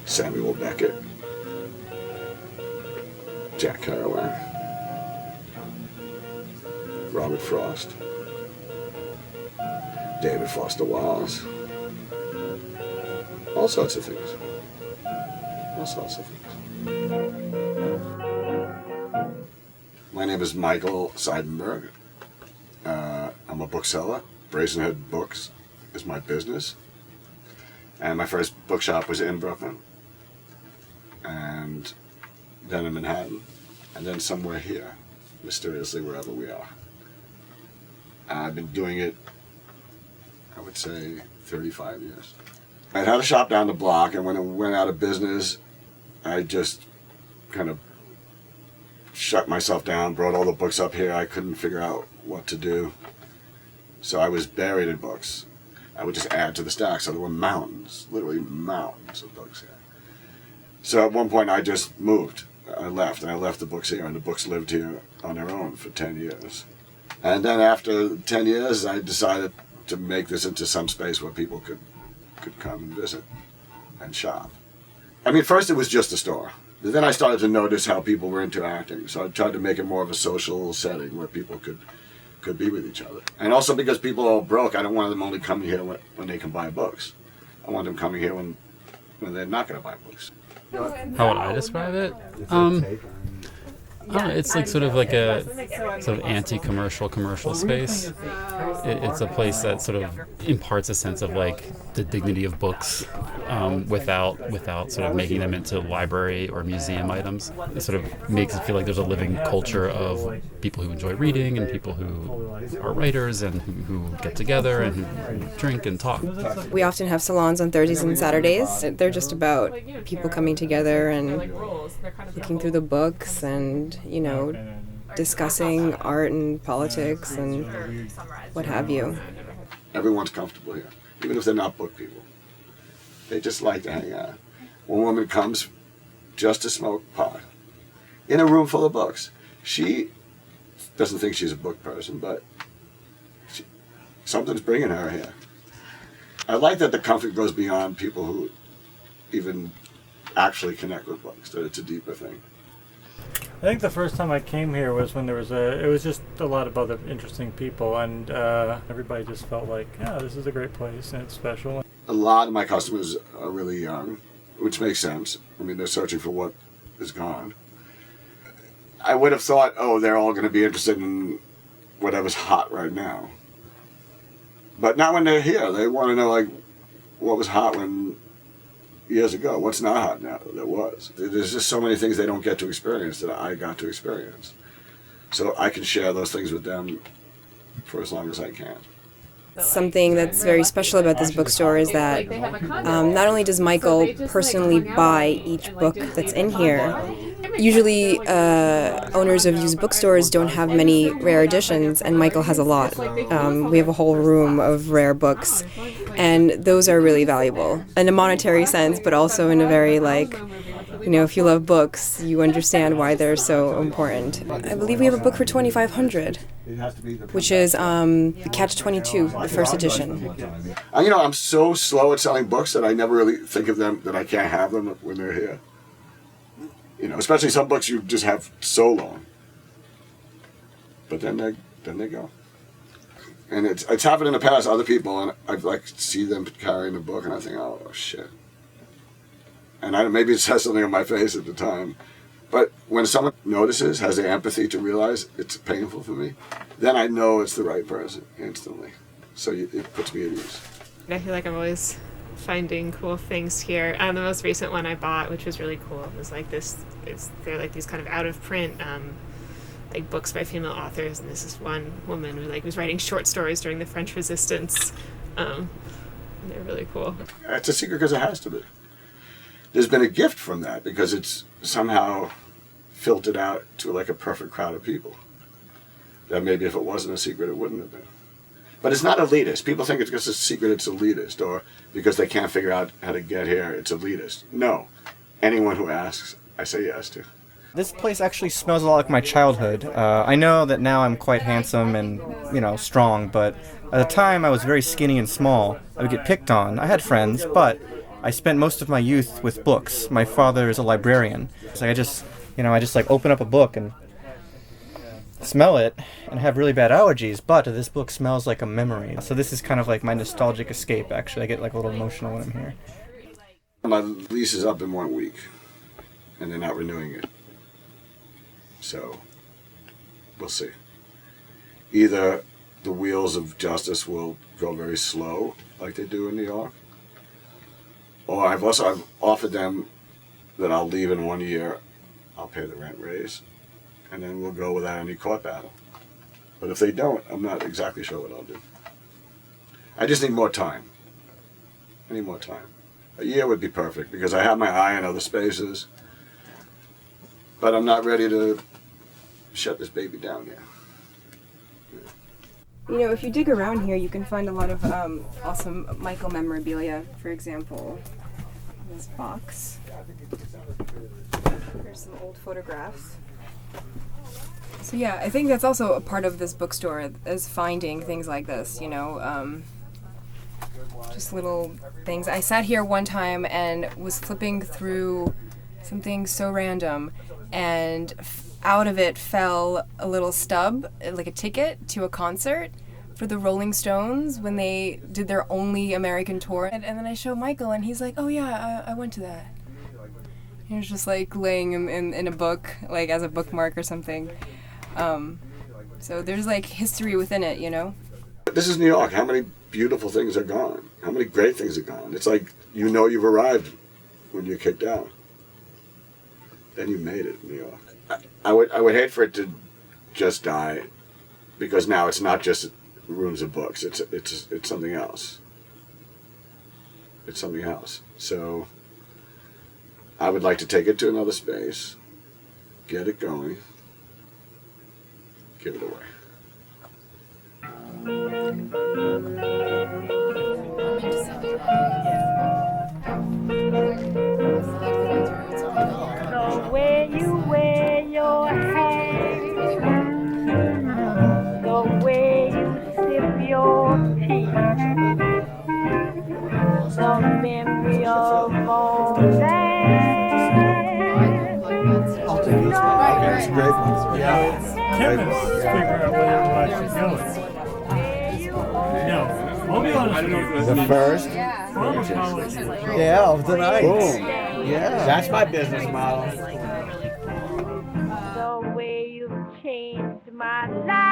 Samuel Beckett, Jack Kerouac, Robert Frost, David Foster Wallace, all sorts of things. All sorts of things. My name is Michael Seidenberg. I'm a bookseller. Brazenhead Books is my business. And my first bookshop was in Brooklyn, and then in Manhattan, and then somewhere here, mysteriously wherever we are. I've been doing it, I would say, 35 years. I had a shop down the block, and when it went out of business, I just kind of shut myself down, brought all the books up here. I couldn't figure out what to do. So I was buried in books. I would just add to the stack, so there were mountains, literally mountains of books here. So at one point I just moved. I left the books here, and the books lived here on their own for 10 years. And then after 10 years, I decided to make this into some space where people could come and visit and shop. I mean, first it was just a store. Then I started to notice how people were interacting, so I tried to make it more of a social setting where people could be with each other. And also because people are broke, I don't want them only coming here when they can buy books. I want them coming here when they're not going to buy books. How would I describe it? It's like sort of like a sort of anti-commercial commercial space. It's a place that sort of imparts a sense of like the dignity of books without sort of making them into library or museum items. It sort of makes it feel like there's a living culture of people who enjoy reading and people who are writers and who get together and who drink and talk. We often have salons on Thursdays and Saturdays. They're just about people coming together and looking through the books and, you know, discussing art and politics and what have you. Everyone's comfortable here, even if they're not book people. They just like to hang out. One woman comes just to smoke pot in a room full of books. She doesn't think she's a book person, but something's bringing her here. I like that the comfort goes beyond people who even actually connect with books, that it's a deeper thing. I think the first time I came here was when it was just a lot of other interesting people, and everybody just felt like, yeah, this is a great place and it's special. A lot of my customers are really young, which makes sense. I mean, they're searching for what is gone. I would have thought, oh, they're all going to be interested in whatever's hot right now. But not when they're here. They want to know, like, what was hot years ago. What's not hot now that was? There's just so many things they don't get to experience that I got to experience. So I can share those things with them for as long as I can. Something that's very special about this bookstore is that not only does Michael personally buy each book that's in here, usually owners of used bookstores don't have many rare editions, and Michael has a lot. We have a whole room of rare books, and those are really valuable in a monetary sense, but also in a very, like, you know, if you love books, you understand why they're so important. I believe we have a book for $2,500, which is Catch-22, the first edition. You know, I'm so slow at selling books that I never really think of them, that I can't have them when they're here. You know, especially some books you just have so long. But then they go. And it's happened in the past, other people, and I like see them carrying a book, and I think, oh, shit. And maybe it says something on my face at the time. But when someone notices, has the empathy to realize it's painful for me, then I know it's the right person instantly. So it puts me at ease. I feel like I'm always finding cool things here. The most recent one I bought, which was really cool, was like this. They're like these kind of out of print like books by female authors, and this is one woman who was writing short stories during the French Resistance. And they're really cool. It's a secret because it has to be. There's been a gift from that because it's somehow filtered out to like a perfect crowd of people. That maybe if it wasn't a secret, it wouldn't have been. But it's not elitist. People think it's because it's a secret, it's elitist, or because they can't figure out how to get here, it's elitist. No. Anyone who asks, I say yes to. This place actually smells a lot like my childhood. I know that now I'm quite handsome and, strong, but at the time I was very skinny and small. I would get picked on. I had friends, but I spent most of my youth with books. My father is a librarian. So I just open up a book and smell it and have really bad allergies, but this book smells like a memory. So this is kind of like my nostalgic escape, actually. I get like a little emotional when I'm here. My lease is up in 1 week, and they're not renewing it. So, we'll see. Either the wheels of justice will go very slow, like they do in New York, or I've offered them that I'll leave in 1 year, I'll pay the rent raise, and then we'll go without any court battle. But if they don't, I'm not exactly sure what I'll do. I just need more time. I need more time. A year would be perfect because I have my eye on other spaces, but I'm not ready to shut this baby down yet. If you dig around here, you can find a lot of awesome Michael memorabilia. For example, this box. Here's some old photographs. So yeah, I think that's also a part of this bookstore, is finding things like this, just little things. I sat here one time and was flipping through something so random, and out of it fell a little stub, like a ticket to a concert for the Rolling Stones when they did their only American tour. And then I show Michael, and he's like, "Oh yeah, I went to that." It was just like laying in a book, like as a bookmark or something. So there's like history within it, This is New York. How many beautiful things are gone? How many great things are gone? It's like you've arrived when you're kicked out. Then you made it in New York. I would hate for it to just die, because now it's not just rooms of books. It's something else. It's something else. So I would like to take it to another space, get it going, give it away. The way you wear your hair, the way you sip your tea, the memory of all that. That's great. Kevin's figuring out where I should go. No, I'll be honest with you. The first, Pharmacology. yeah, of the night. Boom. Yeah, that's my business model. The way you've changed my life.